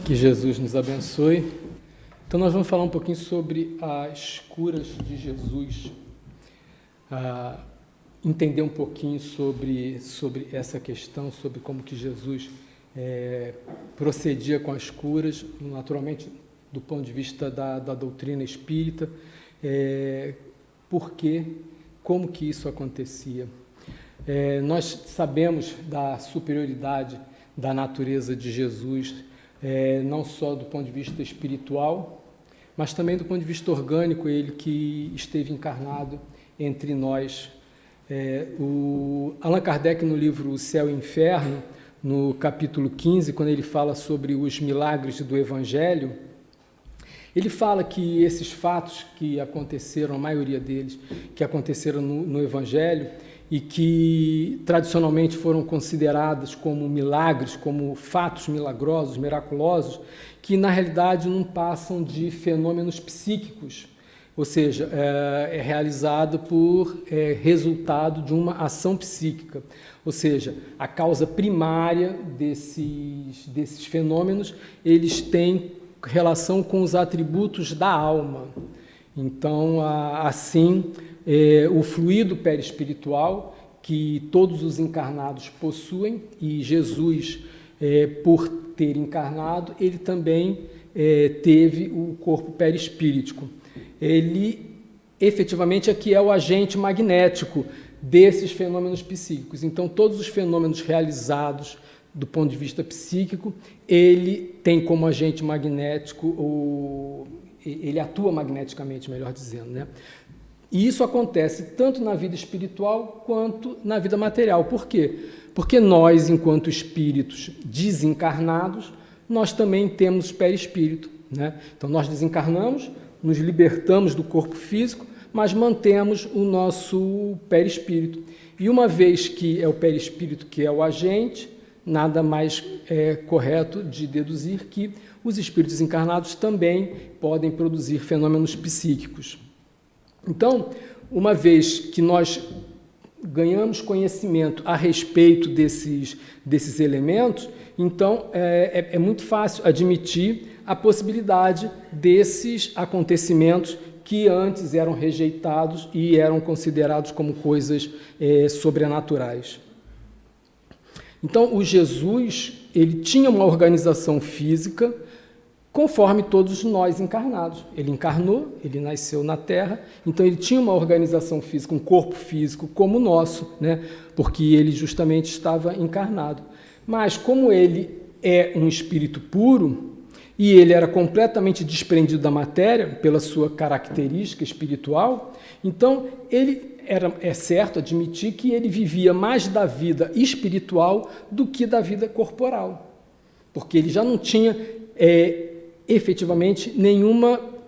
Que Jesus nos abençoe. Então nós vamos falar um pouquinho sobre as curas de Jesus, entender um pouquinho sobre essa questão, sobre como que Jesus procedia com as curas, naturalmente do ponto de vista da doutrina espírita, por quê, como que isso acontecia. Nós sabemos da superioridade da natureza de Jesus, não só do ponto de vista espiritual, mas também do ponto de vista orgânico, ele que esteve encarnado entre nós. O Allan Kardec, no livro O Céu e o Inferno, no capítulo 15, quando ele fala sobre os milagres do Evangelho, ele fala que esses fatos que aconteceram, a maioria deles, que aconteceram no Evangelho, e que tradicionalmente foram considerados como milagres, como fatos milagrosos, miraculosos, que na realidade não passam de fenômenos psíquicos, ou seja, é realizado por resultado de uma ação psíquica, ou seja, a causa primária desses fenômenos, eles têm relação com os atributos da alma. Então, assim, o fluido perispiritual que todos os encarnados possuem, e Jesus, por ter encarnado, ele também teve o corpo perispíritico. Ele, efetivamente, aqui é o agente magnético desses fenômenos psíquicos. Então, todos os fenômenos realizados do ponto de vista psíquico, ele tem como agente magnético, ele atua magneticamente, melhor dizendo, né? E isso acontece tanto na vida espiritual quanto na vida material. Por quê? Porque nós, enquanto espíritos desencarnados, nós também temos perispírito, né? Então, nós desencarnamos, nos libertamos do corpo físico, mas mantemos o nosso perispírito. E uma vez que é o perispírito que é o agente, nada mais correto de deduzir que os espíritos encarnados também podem produzir fenômenos psíquicos. Então, uma vez que nós ganhamos conhecimento a respeito desses elementos, então é muito fácil admitir a possibilidade desses acontecimentos que antes eram rejeitados e eram considerados como coisas sobrenaturais. Então, o Jesus, ele tinha uma organização física conforme todos nós encarnados. Ele encarnou, ele nasceu na Terra, então ele tinha uma organização física, um corpo físico como o nosso, né? Porque ele justamente estava encarnado. Mas como ele é um espírito puro, e ele era completamente desprendido da matéria, pela sua característica espiritual, então é certo admitir que ele vivia mais da vida espiritual do que da vida corporal, porque ele já não tinha efetivamente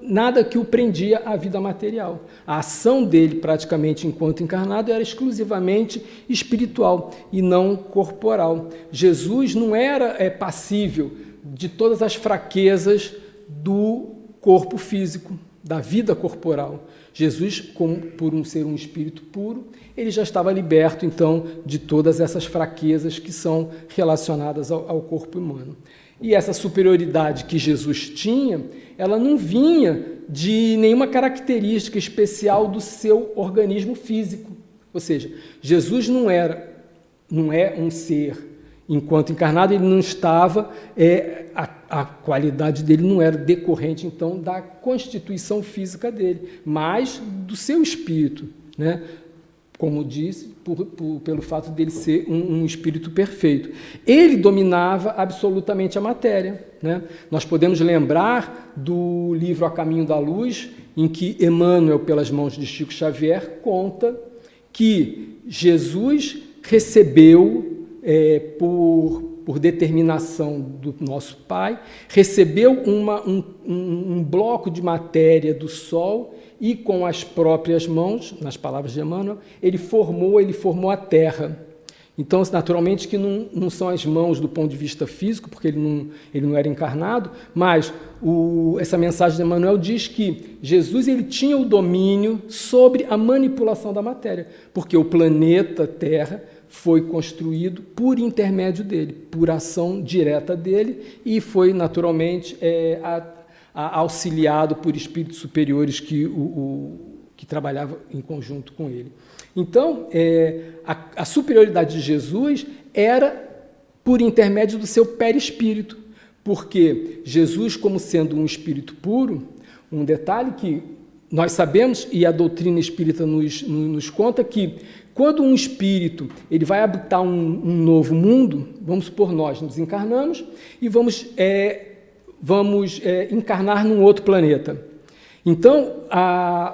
nada que o prendia à vida material. A ação dele, praticamente enquanto encarnado, era exclusivamente espiritual e não corporal. Jesus não era passível de todas as fraquezas do corpo físico, da vida corporal. Jesus, por ser um espírito puro, ele já estava liberto, então, de todas essas fraquezas que são relacionadas ao corpo humano. E essa superioridade que Jesus tinha, ela não vinha de nenhuma característica especial do seu organismo físico. Ou seja, Jesus não é um ser, enquanto encarnado, ele não estava, a qualidade dele não era decorrente, então, da constituição física dele, mas do seu espírito, né? Como disse, pelo fato dele ser um espírito perfeito. Ele dominava absolutamente a matéria, né? Nós podemos lembrar do livro A Caminho da Luz, em que Emmanuel, pelas mãos de Chico Xavier, conta que Jesus recebeu, por determinação do nosso Pai, recebeu um bloco de matéria do Sol e com as próprias mãos, nas palavras de Emmanuel, ele formou a Terra. Então, naturalmente que não são as mãos do ponto de vista físico, porque ele não era encarnado, mas essa mensagem de Emmanuel diz que Jesus ele tinha o domínio sobre a manipulação da matéria, porque o planeta Terra foi construído por intermédio dele, por ação direta dele, e foi naturalmente auxiliado por espíritos superiores que trabalhavam em conjunto com ele. Então, a superioridade de Jesus era por intermédio do seu perispírito, porque Jesus, como sendo um espírito puro, um detalhe que nós sabemos, e a doutrina espírita nos conta, que quando um espírito ele vai habitar um novo mundo, vamos supor, nós nos encarnamos e vamos encarnar num outro planeta. Então,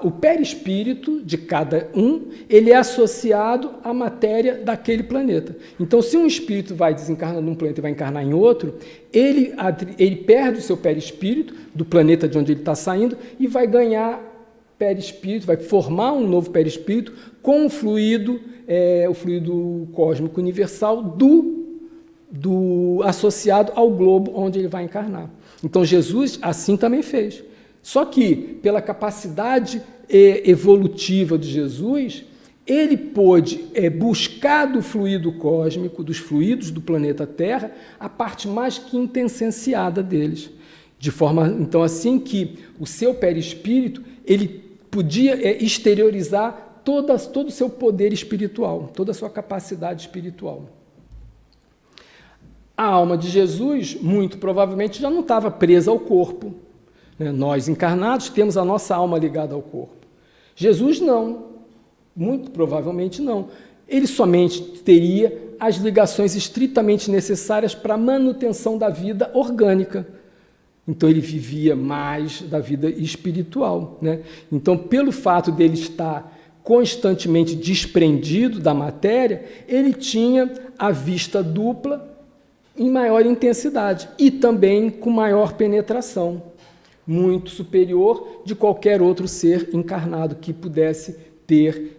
o perispírito de cada um, ele é associado à matéria daquele planeta. Então, se um espírito vai desencarnar num planeta e vai encarnar em outro, ele perde o seu perispírito do planeta de onde ele está saindo e vai ganhar perispírito, vai formar um novo perispírito com o fluido cósmico universal associado ao globo onde ele vai encarnar. Então, Jesus assim também fez. Só que, pela capacidade evolutiva de Jesus, ele pôde buscar do fluido cósmico, dos fluidos do planeta Terra, a parte mais quintessenciada deles. De forma, então, assim que o seu perispírito, ele podia exteriorizar todo o seu poder espiritual, toda a sua capacidade espiritual. A alma de Jesus, muito provavelmente, já não estava presa ao corpo. Nós, encarnados, temos a nossa alma ligada ao corpo. Jesus não, muito provavelmente não. Ele somente teria as ligações estritamente necessárias para a manutenção da vida orgânica. Então, ele vivia mais da vida espiritual. Então, pelo fato dele estar constantemente desprendido da matéria, ele tinha a vista dupla em maior intensidade e também com maior penetração, muito superior de qualquer outro ser encarnado que pudesse ter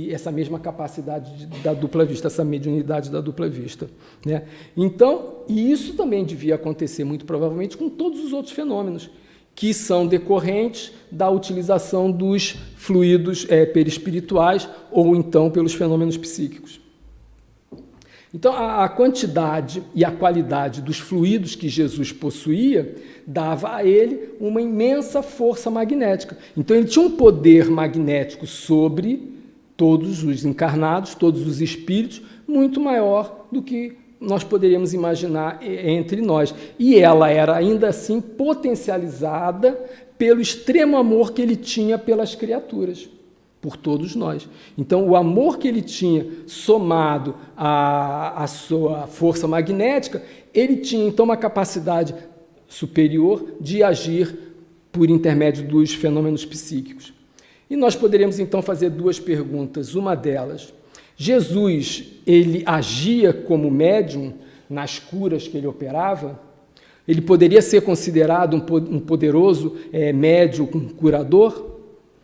essa mesma capacidade da dupla vista, essa mediunidade da dupla vista. Então, e isso também devia acontecer muito provavelmente com todos os outros fenômenos que são decorrentes da utilização dos fluidos perispirituais ou então pelos fenômenos psíquicos. Então, a quantidade e a qualidade dos fluidos que Jesus possuía dava a ele uma imensa força magnética. Então, ele tinha um poder magnético sobre todos os encarnados, todos os espíritos, muito maior do que nós poderíamos imaginar entre nós. E ela era, ainda assim, potencializada pelo extremo amor que ele tinha pelas criaturas, por todos nós. Então, o amor que ele tinha, somado à sua força magnética, ele tinha, então, uma capacidade superior de agir por intermédio dos fenômenos psíquicos. E nós poderíamos, então, fazer duas perguntas. Uma delas, Jesus, ele agia como médium nas curas que ele operava? Ele poderia ser considerado um poderoso médium, um curador?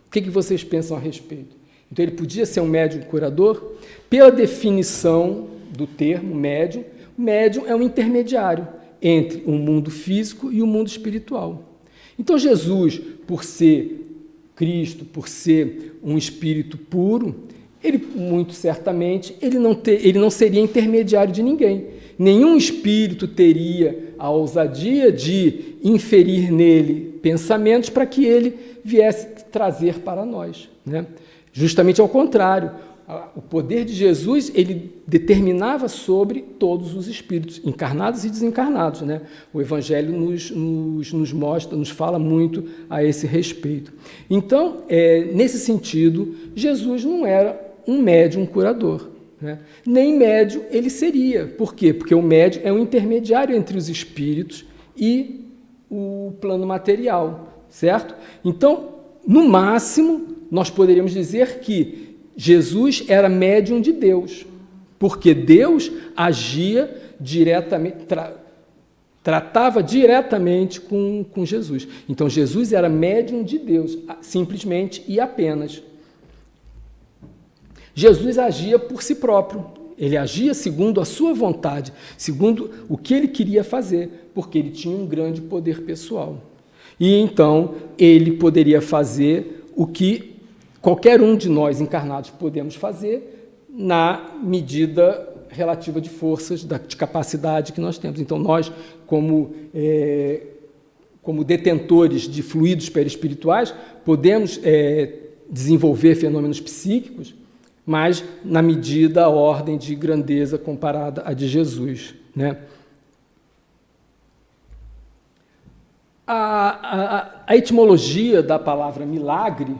O que vocês pensam a respeito? Então, ele podia ser um médium curador? Pela definição do termo médium, o médium é um intermediário entre o mundo físico e o mundo espiritual. Então, Jesus, por ser Cristo, por ser um espírito puro, ele, muito certamente, ele não seria intermediário de ninguém. Nenhum espírito teria a ousadia de inferir nele pensamentos para que ele viesse trazer para nós. Justamente ao contrário, o poder de Jesus, ele determinava sobre todos os espíritos, encarnados e desencarnados. O Evangelho nos mostra, nos fala muito a esse respeito. Então, nesse sentido, Jesus não era um médium curador. Nem médium ele seria. Por quê? Porque o médium é um intermediário entre os espíritos e o plano material, certo? Então, no máximo, nós poderíamos dizer que Jesus era médium de Deus, porque Deus agia diretamente, tratava diretamente com Jesus. Então, Jesus era médium de Deus, simplesmente e apenas. Jesus agia por si próprio, ele agia segundo a sua vontade, segundo o que ele queria fazer, porque ele tinha um grande poder pessoal. E então ele poderia fazer o que qualquer um de nós encarnados podemos fazer, na medida relativa de forças, de capacidade que nós temos. Então, nós, como detentores de fluidos perispirituais, podemos desenvolver fenômenos psíquicos, mas na medida, a ordem de grandeza comparada à de Jesus, né? A etimologia da palavra milagre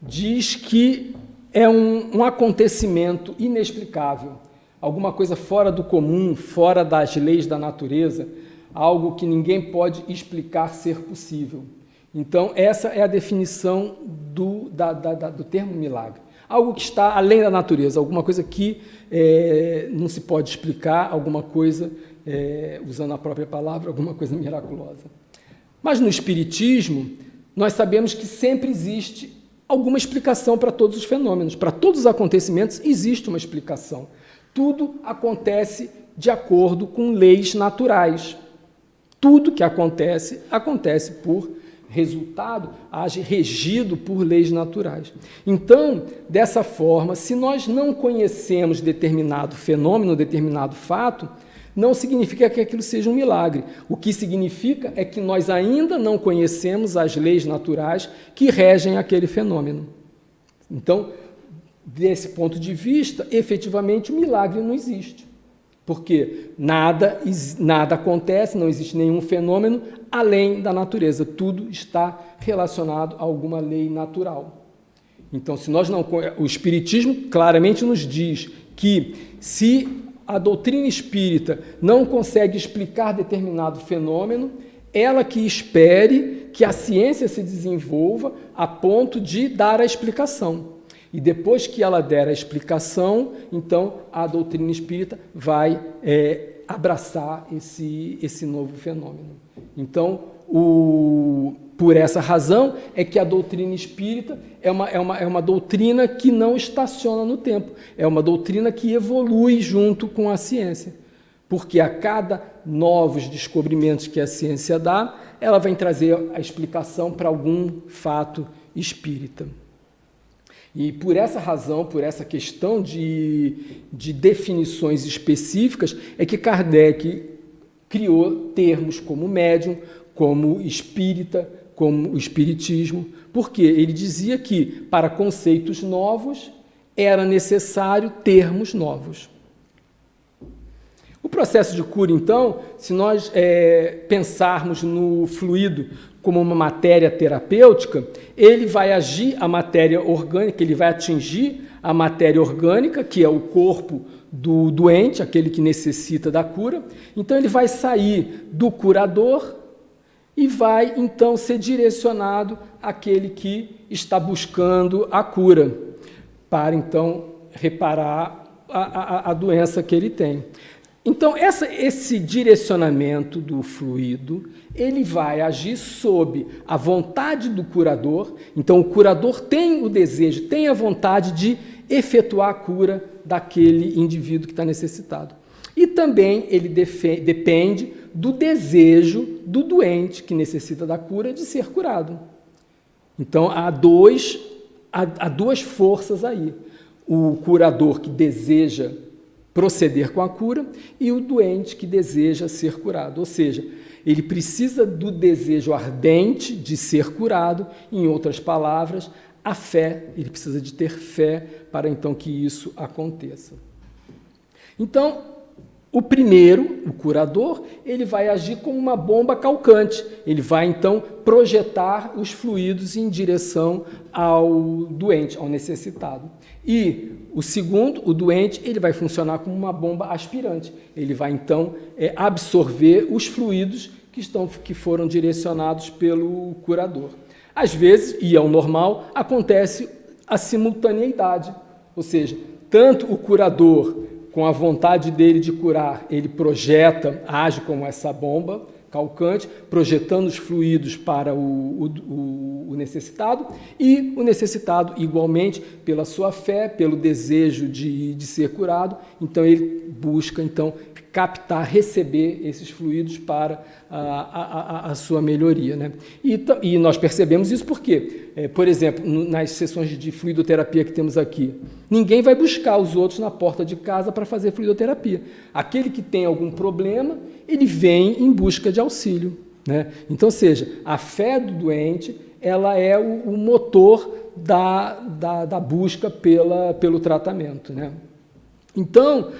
diz que é um acontecimento inexplicável, alguma coisa fora do comum, fora das leis da natureza, algo que ninguém pode explicar ser possível. Então, essa é a definição do termo milagre. Algo que está além da natureza, alguma coisa que não se pode explicar, alguma coisa, usando a própria palavra, alguma coisa miraculosa. Mas no Espiritismo, nós sabemos que sempre existe alguma explicação para todos os fenômenos, para todos os acontecimentos existe uma explicação. Tudo acontece de acordo com leis naturais. Tudo que acontece, acontece por resultado, age regido por leis naturais. Então, dessa forma, se nós não conhecemos determinado fenômeno, determinado fato, não significa que aquilo seja um milagre. O que significa é que nós ainda não conhecemos as leis naturais que regem aquele fenômeno. Então, desse ponto de vista, efetivamente o milagre não existe. Porque nada acontece, não existe nenhum fenômeno além da natureza. Tudo está relacionado a alguma lei natural. Então, o Espiritismo claramente nos diz que se a doutrina espírita não consegue explicar determinado fenômeno, ela que espere que a ciência se desenvolva a ponto de dar a explicação. E depois que ela der a explicação, então a doutrina espírita vai abraçar esse novo fenômeno. Então, por essa razão é que a doutrina espírita é uma doutrina que não estaciona no tempo, é uma doutrina que evolui junto com a ciência, porque a cada novos descobrimentos que a ciência dá, ela vai trazer a explicação para algum fato espírita. E por essa razão, por essa questão de definições específicas, é que Kardec criou termos como médium, como espírita, como o espiritismo, porque ele dizia que, para conceitos novos, era necessário termos novos. O processo de cura, então, se nós pensarmos no fluido como uma matéria terapêutica, ele vai agir a matéria orgânica, ele vai atingir a matéria orgânica, que é o corpo do doente, aquele que necessita da cura. Então, ele vai sair do curador e vai, então, ser direcionado àquele que está buscando a cura, para, então, reparar a doença que ele tem. Então, esse direcionamento do fluido, ele vai agir sob a vontade do curador. Então, o curador tem o desejo, tem a vontade de efetuar a cura daquele indivíduo que está necessitado. E também ele depende do desejo do doente que necessita da cura de ser curado. Então, há duas forças aí. O curador que deseja proceder com a cura e o doente que deseja ser curado. Ou seja, ele precisa do desejo ardente de ser curado, em outras palavras, a fé, ele precisa de ter fé para então que isso aconteça. Então, o primeiro, o curador, ele vai agir como uma bomba calcante, ele vai então projetar os fluidos em direção ao doente, ao necessitado. E o segundo, o doente, ele vai funcionar como uma bomba aspirante. Ele vai, então, absorver os fluidos que foram direcionados pelo curador. Às vezes, e é o normal, acontece a simultaneidade. Ou seja, tanto o curador, com a vontade dele de curar, ele projeta, age como essa bomba calcante, projetando os fluidos para o necessitado, e o necessitado, igualmente, pela sua fé, pelo desejo de ser curado, então ele busca, então, captar, receber esses fluidos para a sua melhoria, né? E nós percebemos isso porque, por exemplo, nas sessões de fluidoterapia que temos aqui, ninguém vai buscar os outros na porta de casa para fazer fluidoterapia. Aquele que tem algum problema, ele vem em busca de auxílio, né? Então, ou seja, a fé do doente, ela é o motor da busca pelo tratamento, né? Então,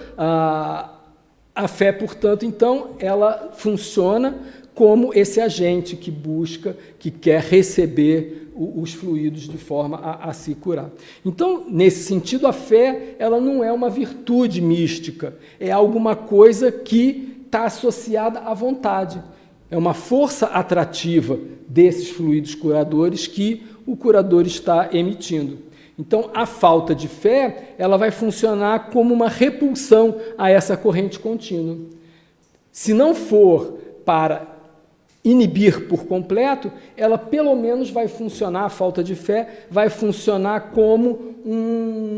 a fé, portanto, então, ela funciona como esse agente que busca, que quer receber os fluidos de forma a se curar. Então, nesse sentido, a fé, ela não é uma virtude mística, é alguma coisa que está associada à vontade. É uma força atrativa desses fluidos curadores que o curador está emitindo. Então, a falta de fé, ela vai funcionar como uma repulsão a essa corrente contínua. Se não for para inibir por completo, ela pelo menos vai funcionar, a falta de fé, vai funcionar como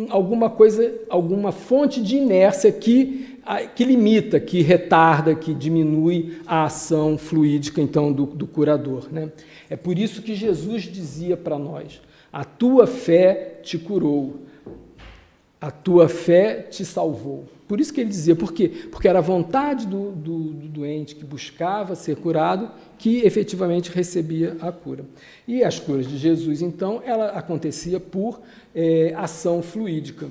alguma fonte de inércia que limita, que retarda, que diminui a ação fluídica, então, do curador, né? É por isso que Jesus dizia para nós: a tua fé te curou, a tua fé te salvou. Por isso que ele dizia, por quê? Porque era a vontade do doente que buscava ser curado que efetivamente recebia a cura. E as curas de Jesus, então, ela acontecia por ação fluídica.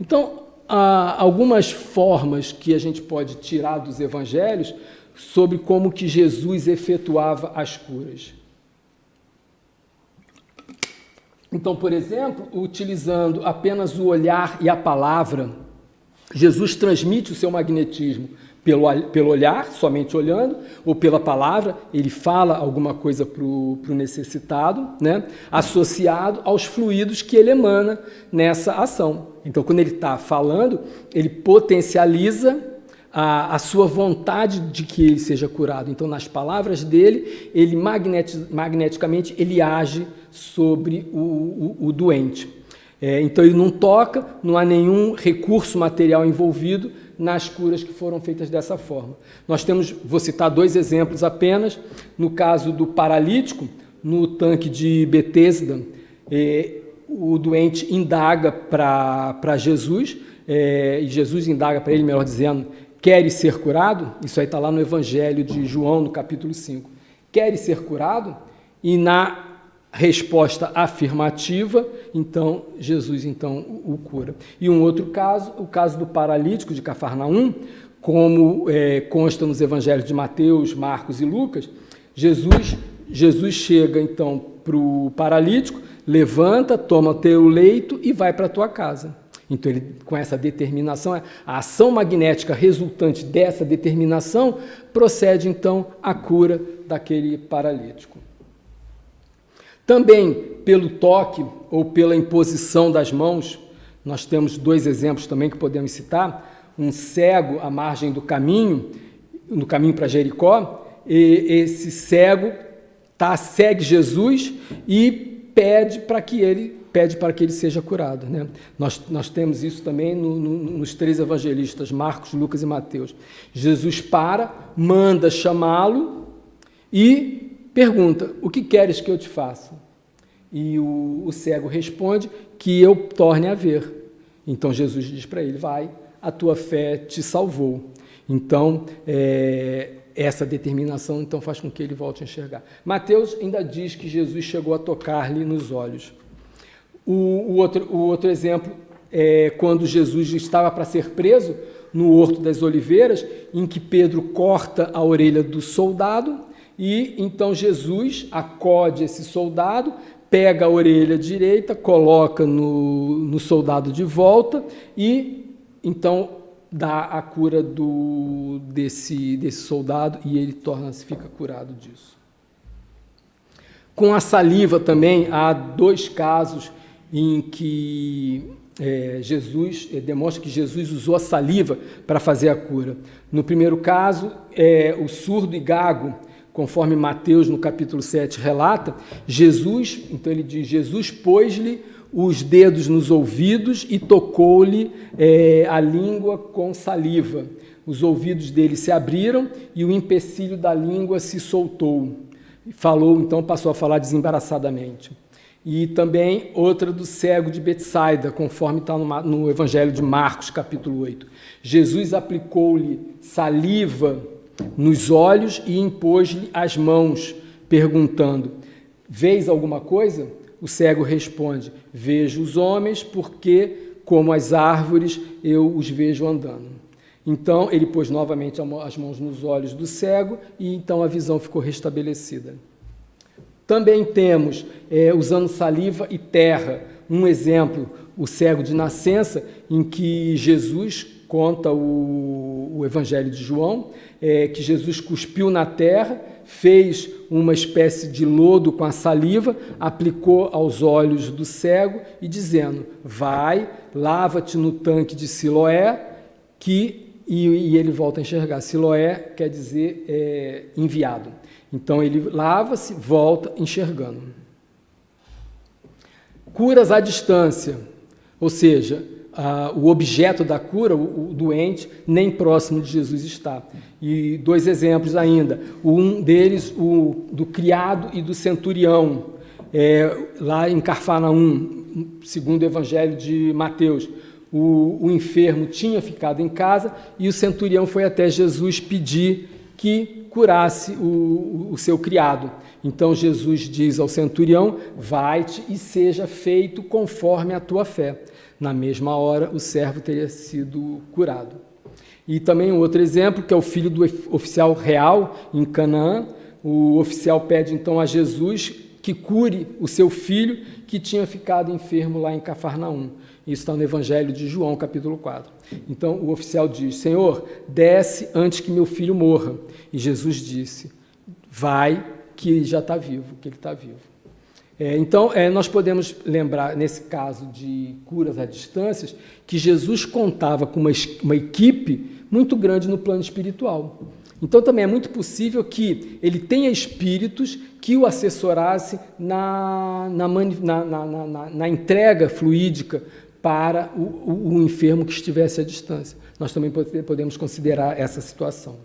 Então, há algumas formas que a gente pode tirar dos evangelhos sobre como que Jesus efetuava as curas. Então, por exemplo, utilizando apenas o olhar e a palavra, Jesus transmite o seu magnetismo pelo olhar, somente olhando, ou pela palavra, ele fala alguma coisa para o necessitado, né? Associado aos fluidos que ele emana nessa ação. Então, quando ele está falando, ele potencializa a sua vontade de que ele seja curado. Então, nas palavras dele, ele magneticamente ele age sobre o doente. Então, ele não toca, não há nenhum recurso material envolvido nas curas que foram feitas dessa forma. Nós temos, vou citar 2 exemplos apenas, no caso do paralítico, no tanque de Betesda, o doente indaga para Jesus, e Jesus indaga para ele, melhor dizendo, queres ser curado? Isso aí está lá no Evangelho de João, no capítulo 5. Queres ser curado? E na resposta afirmativa, então, Jesus o cura. E um outro caso, o caso do paralítico de Cafarnaum, como consta nos Evangelhos de Mateus, Marcos e Lucas, Jesus chega, então, para o paralítico, levanta, toma o teu leito e vai para a tua casa. Então, ele, com essa determinação, a ação magnética resultante dessa determinação procede, então, à cura daquele paralítico. Também, pelo toque ou pela imposição das mãos, nós temos 2 exemplos também que podemos citar. Um cego à margem do caminho, no caminho para Jericó, e esse cego segue Jesus e pede para que ele seja curado, né? Nós temos isso também nos 3 evangelistas, Marcos, Lucas e Mateus. Jesus manda chamá-lo e pergunta, o que queres que eu te faça? E o cego responde, que eu torne a ver. Então Jesus diz para ele, vai, a tua fé te salvou. Então, essa determinação então, faz com que ele volte a enxergar. Mateus ainda diz que Jesus chegou a tocar-lhe nos olhos. O outro exemplo é quando Jesus estava para ser preso no Horto das Oliveiras, em que Pedro corta a orelha do soldado, e então Jesus acode esse soldado, pega a orelha direita, coloca no soldado de volta e então dá a cura desse soldado e ele fica curado disso. Com a saliva também, há 2 casos em que Jesus demonstra que Jesus usou a saliva para fazer a cura. No primeiro caso, o surdo e gago, conforme Mateus, no capítulo 7, relata, então ele diz, Jesus pôs-lhe os dedos nos ouvidos e tocou-lhe a língua com saliva. os ouvidos dele se abriram e o empecilho da língua se soltou. Falou, então passou a falar desembaraçadamente. E também outra do cego de Betsaida, conforme está no Evangelho de Marcos, capítulo 8. Jesus aplicou-lhe saliva nos olhos e impôs-lhe as mãos, perguntando: vês alguma coisa? O cego responde: vejo os homens, porque, como as árvores, eu os vejo andando. Então, ele pôs novamente as mãos nos olhos do cego e então a visão ficou restabelecida. Também temos, usando saliva e terra, um exemplo, o cego de nascença, em que Jesus conta o Evangelho de João, que Jesus cuspiu na terra, fez uma espécie de lodo com a saliva, aplicou aos olhos do cego e dizendo: vai, lava-te no tanque de Siloé, e ele volta a enxergar. Siloé quer dizer enviado. Então ele lava-se, volta enxergando. Curas à distância, ou seja, o objeto da cura, o doente, nem próximo de Jesus está. E dois exemplos ainda, um deles, o do criado e do centurião, lá em Cafarnaum, segundo o Evangelho de Mateus. O enfermo tinha ficado em casa e o centurião foi até Jesus pedir que curasse o seu criado. Então Jesus diz ao centurião: vai-te e seja feito conforme a tua fé. Na mesma hora, o servo teria sido curado. E também um outro exemplo, que é o filho do oficial real em Canaã. O oficial pede então a Jesus que cure o seu filho que tinha ficado enfermo lá em Cafarnaum. Isso está no Evangelho de João, capítulo 4. Então o oficial diz: Senhor, desce antes que meu filho morra. E Jesus disse: vai, que ele já está vivo, que ele está vivo. Então, nós podemos lembrar, nesse caso de curas à distância, que Jesus contava com uma equipe muito grande no plano espiritual. Então, também é muito possível que ele tenha espíritos que o assessorasse na entrega fluídica para o enfermo que estivesse à distância. Nós também podemos considerar essa situação.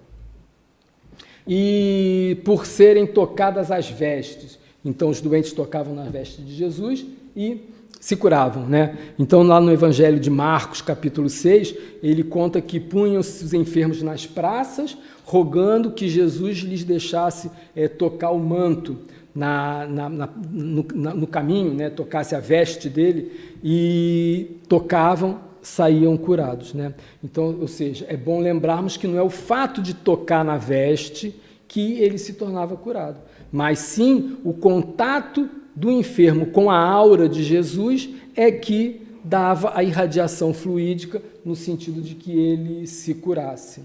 E por serem tocadas as vestes, então os doentes tocavam nas vestes de Jesus e se curavam, né? Então lá no Evangelho de Marcos, capítulo 6, ele conta que punham os enfermos nas praças, rogando que Jesus lhes deixasse tocar o manto no caminho, né? Tocasse a veste dele, e tocavam, saíam curados, né? Então, ou seja, é bom lembrarmos que não é o fato de tocar na veste que ele se tornava curado, mas sim o contato do enfermo com a aura de Jesus é que dava a irradiação fluídica no sentido de que ele se curasse.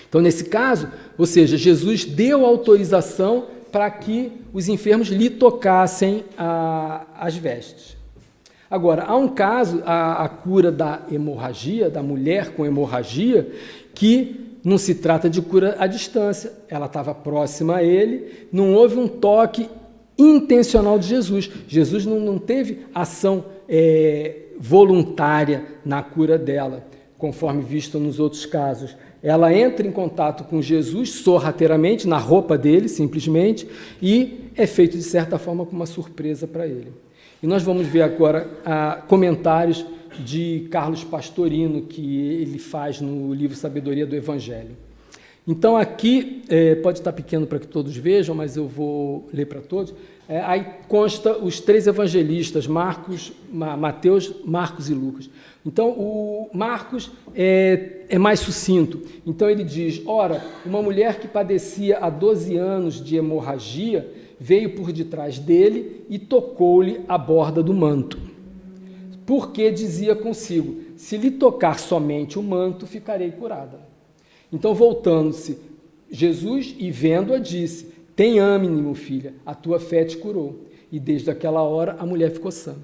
Então, nesse caso, ou seja, Jesus deu autorização para que os enfermos lhe tocassem as vestes. Agora, há um caso, a cura da hemorragia, da mulher com hemorragia, que não se trata de cura à distância, ela estava próxima a ele, não houve um toque intencional de Jesus. Jesus não teve ação voluntária na cura dela, conforme visto nos outros casos. Ela entra em contato com Jesus sorrateiramente, na roupa dele, simplesmente, e é feito, de certa forma, com uma surpresa para ele. E nós vamos ver agora comentários de Carlos Pastorino, que ele faz no livro Sabedoria do Evangelho. Então aqui, pode estar pequeno para que todos vejam, mas eu vou ler para todos. Aí consta os três evangelistas, Mateus, Marcos e Lucas. Então o Marcos é mais sucinto. Então ele diz: ora, uma mulher que padecia há 12 anos de hemorragia veio por detrás dele e tocou-lhe a borda do manto. Porque dizia consigo: se lhe tocar somente o manto, ficarei curada. Então, voltando-se Jesus e vendo-a, disse: tem ânimo, filha, a tua fé te curou. E desde aquela hora a mulher ficou sã.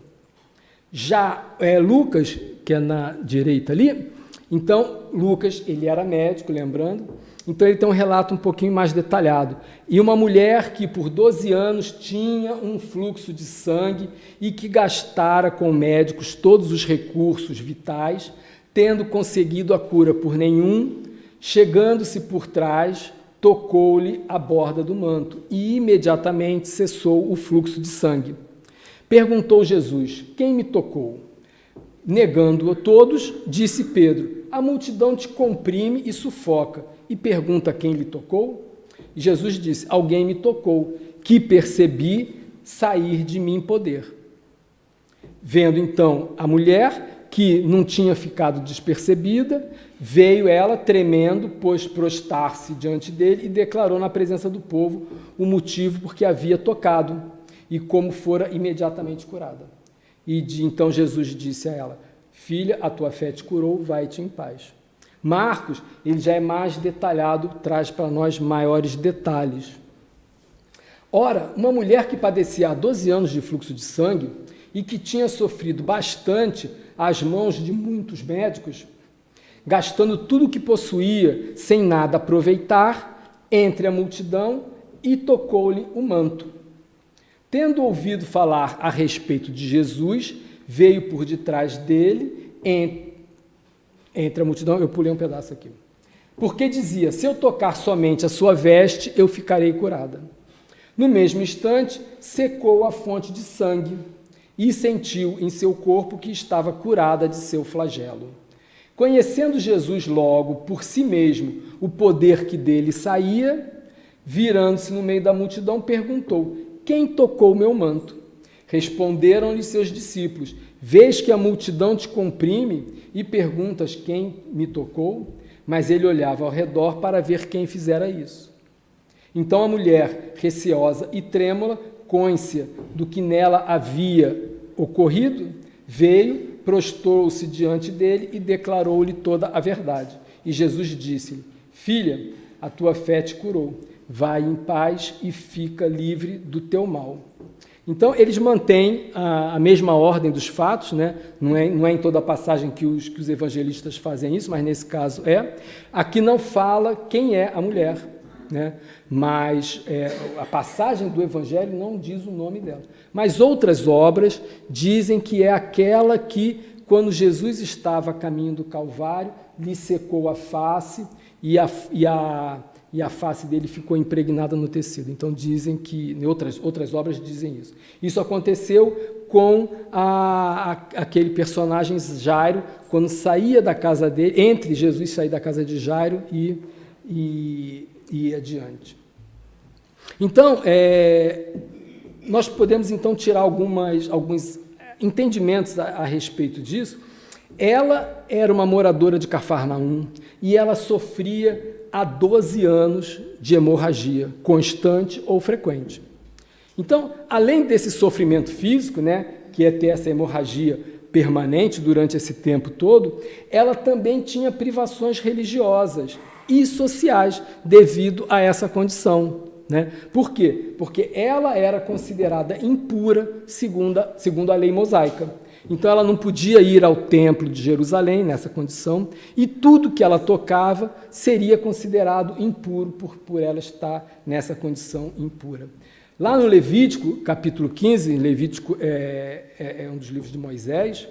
Já Lucas, que é na direita ali, então Lucas, ele era médico, lembrando, então ele tem um relato um pouquinho mais detalhado. E uma mulher que por 12 anos tinha um fluxo de sangue e que gastara com médicos todos os recursos vitais, tendo conseguido a cura por nenhum, chegando-se por trás, tocou-lhe a borda do manto, e imediatamente cessou o fluxo de sangue. Perguntou Jesus: quem me tocou? Negando-o todos, disse Pedro: a multidão te comprime e sufoca, e pergunta quem lhe tocou? E Jesus disse: alguém me tocou, que percebi sair de mim poder. Vendo então a mulher, que não tinha ficado despercebida, veio ela tremendo, pôs prostrar-se diante dele e declarou na presença do povo o motivo por que havia tocado e como fora imediatamente curada. Então Jesus disse a ela: filha, a tua fé te curou, vai-te em paz. Marcos, ele já é mais detalhado, traz para nós maiores detalhes. Ora, uma mulher que padecia há 12 anos de fluxo de sangue e que tinha sofrido bastante às mãos de muitos médicos, gastando tudo o que possuía sem nada aproveitar, entre a multidão, e tocou-lhe o manto. Tendo ouvido falar a respeito de Jesus, veio por detrás dele, entre a multidão, eu pulei um pedaço aqui, porque dizia: se eu tocar somente a sua veste, eu ficarei curada. No mesmo instante, secou a fonte de sangue e sentiu em seu corpo que estava curada de seu flagelo. Conhecendo Jesus logo por si mesmo o poder que dele saía, virando-se no meio da multidão, perguntou: quem tocou meu manto? Responderam-lhe seus discípulos: vês que a multidão te comprime e perguntas quem me tocou? Mas ele olhava ao redor para ver quem fizera isso. Então a mulher, receosa e trêmula, cônscia do que nela havia ocorrido, veio, prostrou-se diante dele e declarou-lhe toda a verdade. E Jesus disse-lhe: filha, a tua fé te curou, vai em paz e fica livre do teu mal. Então, eles mantêm a mesma ordem dos fatos, né? Não é em toda a passagem que os evangelistas fazem isso, mas nesse caso é. Aqui não fala quem é a mulher, né? Mas a passagem do evangelho não diz o nome dela. Mas outras obras dizem que é aquela que, quando Jesus estava a caminho do Calvário, lhe secou a face e a face dele ficou impregnada no tecido. Então dizem que, outras obras dizem isso. Isso aconteceu com aquele personagem Jairo, quando saía da casa dele, entre Jesus sair da casa de Jairo e ir adiante. Então, nós podemos então tirar alguns entendimentos a respeito disso. Ela era uma moradora de Cafarnaum e ela sofria há 12 anos de hemorragia, constante ou frequente. Então, além desse sofrimento físico, né, que é ter essa hemorragia permanente durante esse tempo todo, ela também tinha privações religiosas e sociais devido a essa condição. Né? Por quê? Porque ela era considerada impura segundo a lei mosaica. Então ela não podia ir ao templo de Jerusalém nessa condição, e tudo que ela tocava seria considerado impuro por ela estar nessa condição impura. Lá no Levítico, capítulo 15, Levítico é um dos livros de Moisés,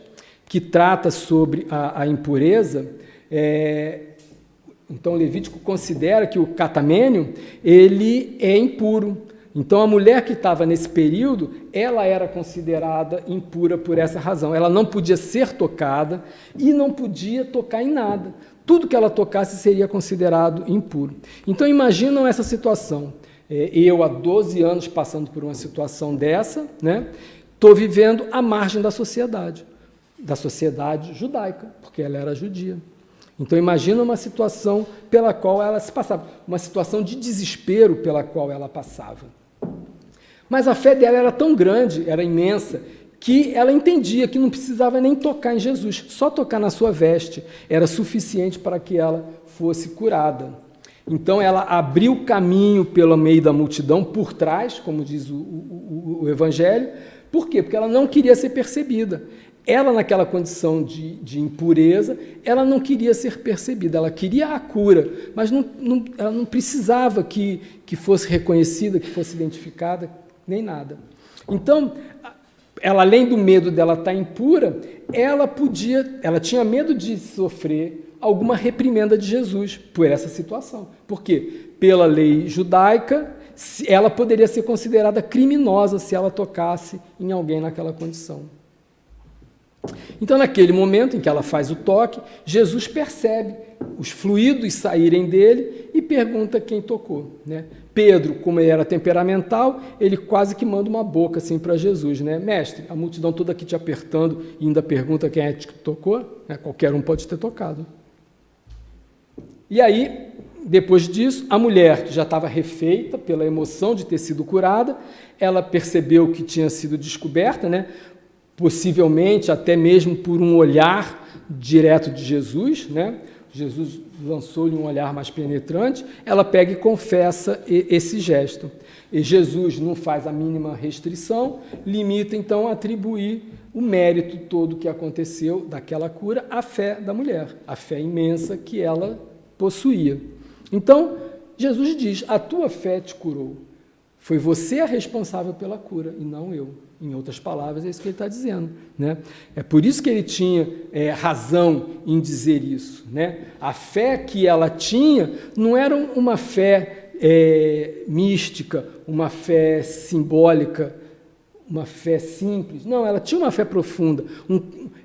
que trata sobre a impureza. Então Levítico considera que o catamênio ele é impuro. Então, a mulher que estava nesse período, ela era considerada impura por essa razão. Ela não podia ser tocada e não podia tocar em nada. Tudo que ela tocasse seria considerado impuro. Então, imaginam essa situação. Eu, há 12 anos, passando por uma situação dessa, né, estou vivendo à margem da sociedade judaica, porque ela era judia. Então, imagina uma situação pela qual ela se passava, uma situação de desespero pela qual ela passava. Mas a fé dela era tão grande, era imensa, que ela entendia que não precisava nem tocar em Jesus, só tocar na sua veste era suficiente para que ela fosse curada. Então, ela abriu caminho pelo meio da multidão, por trás, como diz o Evangelho. Por quê? Porque ela não queria ser percebida. Ela, naquela condição de impureza, ela não queria ser percebida, ela queria a cura, mas ela não precisava que fosse reconhecida, que fosse identificada, nem nada. Então, ela, além do medo dela estar impura, ela tinha medo de sofrer alguma reprimenda de Jesus por essa situação. Por quê? Pela lei judaica, ela poderia ser considerada criminosa se ela tocasse em alguém naquela condição. Então, naquele momento em que ela faz o toque, Jesus percebe os fluidos saírem dele e pergunta quem tocou, né? Pedro, como ele era temperamental, ele quase que manda uma boca assim para Jesus, né? Mestre, a multidão toda aqui te apertando e ainda pergunta quem é que tocou, né? Qualquer um pode ter tocado. E aí, depois disso, a mulher, que já estava refeita pela emoção de ter sido curada, ela percebeu que tinha sido descoberta, né? Possivelmente até mesmo por um olhar direto de Jesus, né? Jesus lançou-lhe um olhar mais penetrante, ela pega e confessa esse gesto. E Jesus não faz a mínima restrição, limita então a atribuir o mérito todo que aconteceu daquela cura à fé da mulher, a fé imensa que ela possuía. Então, Jesus diz, a tua fé te curou. Foi você a responsável pela cura e não eu. Em outras palavras, é isso que ele está dizendo, né? É por isso que ele tinha razão em dizer isso, né? A fé que ela tinha não era uma fé mística, uma fé simbólica, uma fé simples. Não, ela tinha uma fé profunda.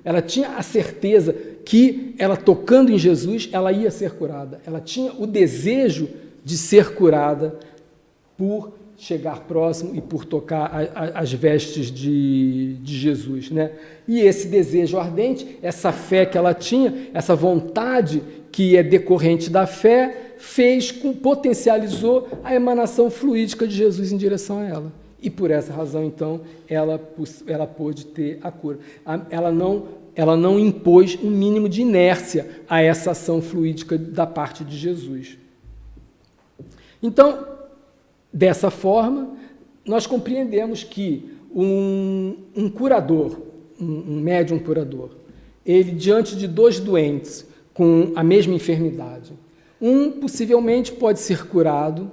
Ela tinha a certeza que ela tocando em Jesus, ela ia ser curada. Ela tinha o desejo de ser curada por chegar próximo e por tocar as vestes de Jesus, né? E esse desejo ardente, essa fé que ela tinha, essa vontade que é decorrente da fé, potencializou a emanação fluídica de Jesus em direção a ela. E por essa razão, então, ela pôde ter a cura. Ela não impôs um mínimo de inércia a essa ação fluídica da parte de Jesus. Então, dessa forma, nós compreendemos que um curador, um médium curador, ele, diante de dois doentes com a mesma enfermidade, um possivelmente pode ser curado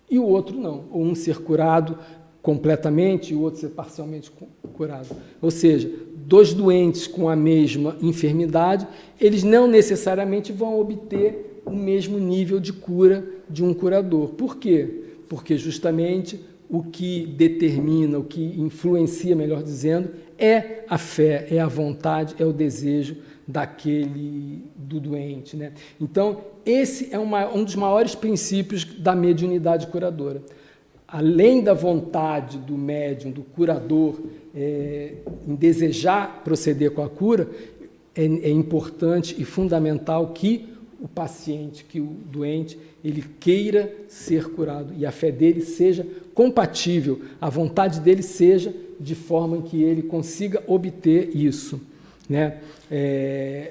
e o outro não, ou um ser curado completamente e o outro ser parcialmente curado. Ou seja, dois doentes com a mesma enfermidade, eles não necessariamente vão obter o mesmo nível de cura de um curador. Por quê? Porque justamente o que determina, o que influencia, melhor dizendo, é a fé, é a vontade, é o desejo do doente, né? Então, esse é um dos maiores princípios da mediunidade curadora. Além da vontade do médium, do curador, em desejar proceder com a cura, é importante e fundamental que o paciente, que o doente, ele queira ser curado e a fé dele seja compatível, a vontade dele seja de forma em que ele consiga obter isso, né?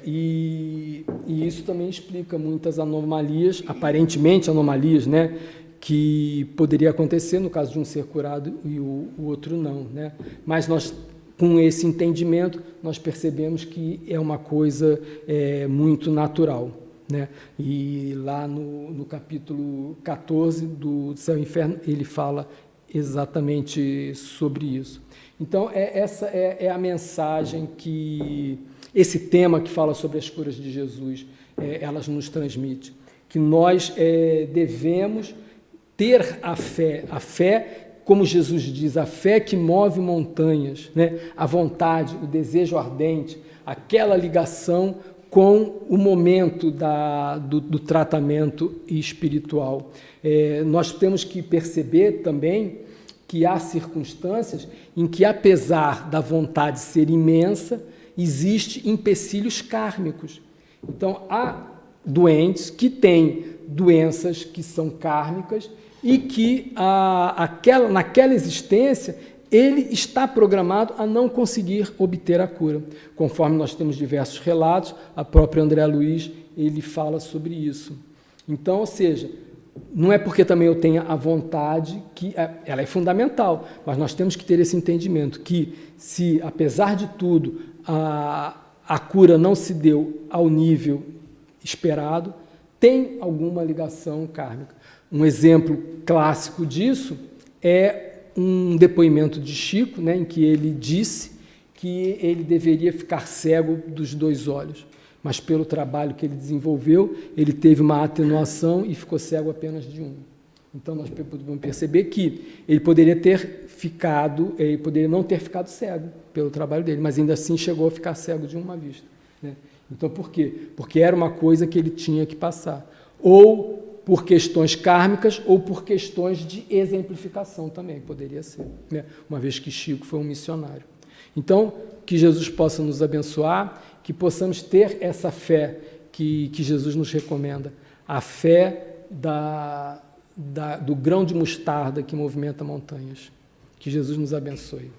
E isso também explica muitas anomalias, aparentemente anomalias, né? Que poderia acontecer no caso de um ser curado e o outro não, né? Mas nós, com esse entendimento, nós percebemos que é uma coisa muito natural, né? E lá no capítulo 14 do Céu e Inferno, ele fala exatamente sobre isso. Então, essa é a mensagem que esse tema que fala sobre as curas de Jesus, elas nos transmite, que nós devemos ter a fé, como Jesus diz, a fé que move montanhas, né? A vontade, o desejo ardente, aquela ligação com o momento do tratamento espiritual. Nós temos que perceber também que há circunstâncias em que, apesar da vontade ser imensa, existe empecilhos kármicos. Então, há doentes que têm doenças que são kármicas e que naquela existência ele está programado a não conseguir obter a cura. Conforme nós temos diversos relatos, a própria André Luiz, ele fala sobre isso. Então, ou seja, não é porque também eu tenha a vontade que ela é fundamental, mas nós temos que ter esse entendimento que se, apesar de tudo, a cura não se deu ao nível esperado, tem alguma ligação kármica. Um exemplo clássico disso é um depoimento de Chico, né, em que ele disse que ele deveria ficar cego dos 2 olhos, mas pelo trabalho que ele desenvolveu, ele teve uma atenuação e ficou cego apenas de um. Então, nós podemos perceber que ele poderia não ter ficado cego pelo trabalho dele, mas ainda assim chegou a ficar cego de uma vista, né? Então, por quê? Porque era uma coisa que ele tinha que passar. Ou por questões kármicas, ou por questões de exemplificação também, poderia ser, né? Uma vez que Chico foi um missionário. Então, que Jesus possa nos abençoar, que possamos ter essa fé que Jesus nos recomenda, a fé do grão de mostarda que movimenta montanhas. Que Jesus nos abençoe.